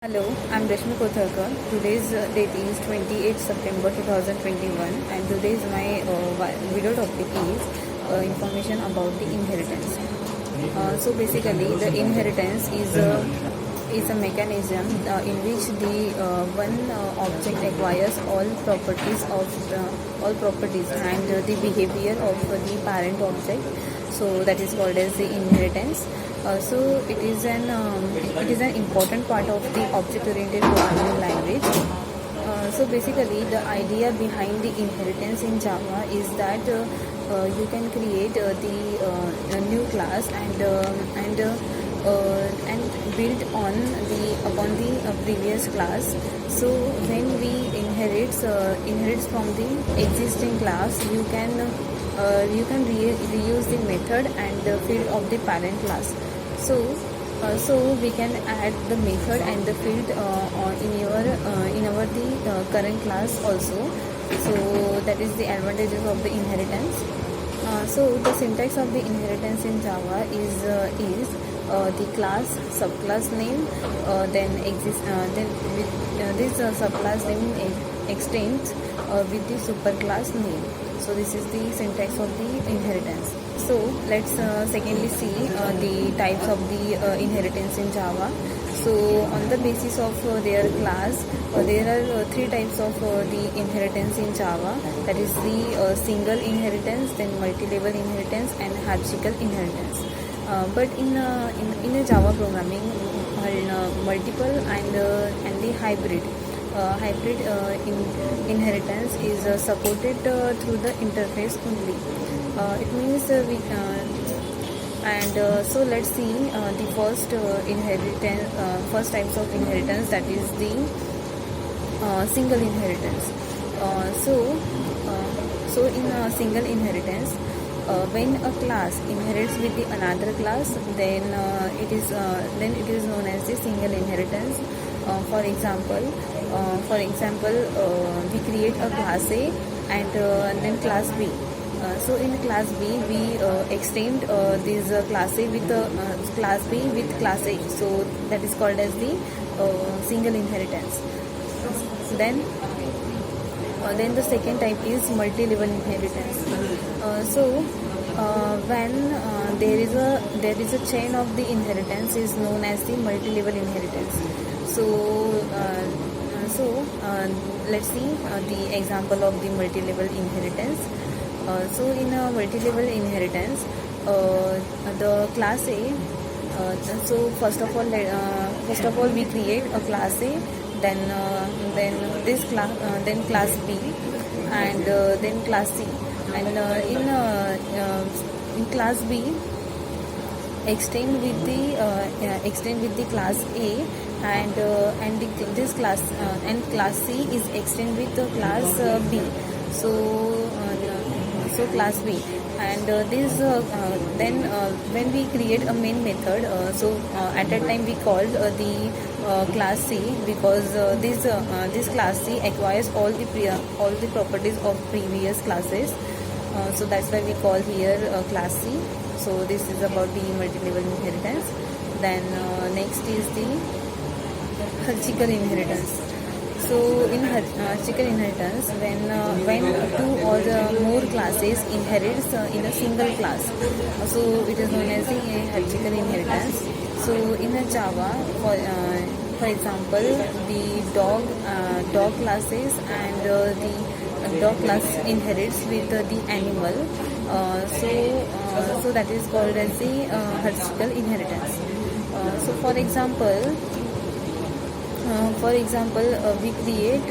Hello, I'm Rashmi Kotharkar. Today's date is 28 September 2021 and today's my video topic is information about the inheritance. So basically the inheritance is a mechanism in which the one object acquires all properties and the behavior of the parent object. So that is called as the inheritance. So it is an important part of the object-oriented programming language. So basically, the idea behind the inheritance in Java is that you can create a new class and build upon the previous class. So when we inherits from the existing class, you can reuse the method and the field of the parent class. So we can add the method and the field in our current class also. So that is the advantages of the inheritance. So the syntax of the inheritance in Java is the class subclass name, then this subclass name extends with the superclass name. So this is the syntax of the inheritance. So let's secondly see the types of the inheritance in Java. So on the basis of their class, there are three types of the inheritance in Java. That is the single inheritance, then multi-level inheritance, and hierarchical inheritance. But in a Java programming, multiple and the hybrid inheritance is supported through the interface only. It means so let's see the first types of inheritance, that is the single inheritance. So in a single inheritance, when a class inherits with the another class, then it is known as the single inheritance. For example, we create a class A and then class B. So in class B, we extend this class A with class B with class A. So that is called as the single inheritance. Then the second type is multi-level inheritance. When there is a chain of the inheritance is known as the multi-level inheritance. Let's see the example of the multi-level inheritance. So in a multi-level inheritance, the class A. So first of all, we create a class A, then this class, then class B, and then class C. And in class B, extend with the class A, and this class and class C is extend with the class B. So class B, and then when we create a main method, at that time we called the class C, because this class C acquires all the properties of previous classes. So that's why we call here class C. So this is about the multi-level inheritance. Then next is the hierarchical inheritance. So in hierarchical inheritance, when two or more classes inherits in a single class, so it is known as the hierarchical inheritance. So in a Java, for example, the dog classes and the dog class inherits with the animal. So that is called as the hierarchical inheritance. So for example, we create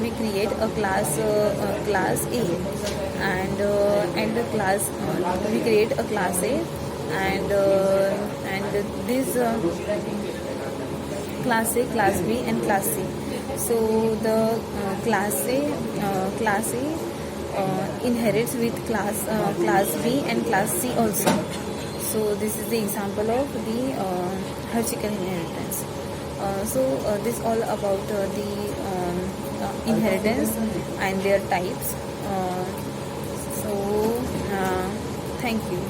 we create a class A, and the class we create a class A, and this class A, class B, and class C. So the class A inherits with class B and class C also. So this is the example of the hierarchical inheritance. This all about the inheritance and their types. Thank you.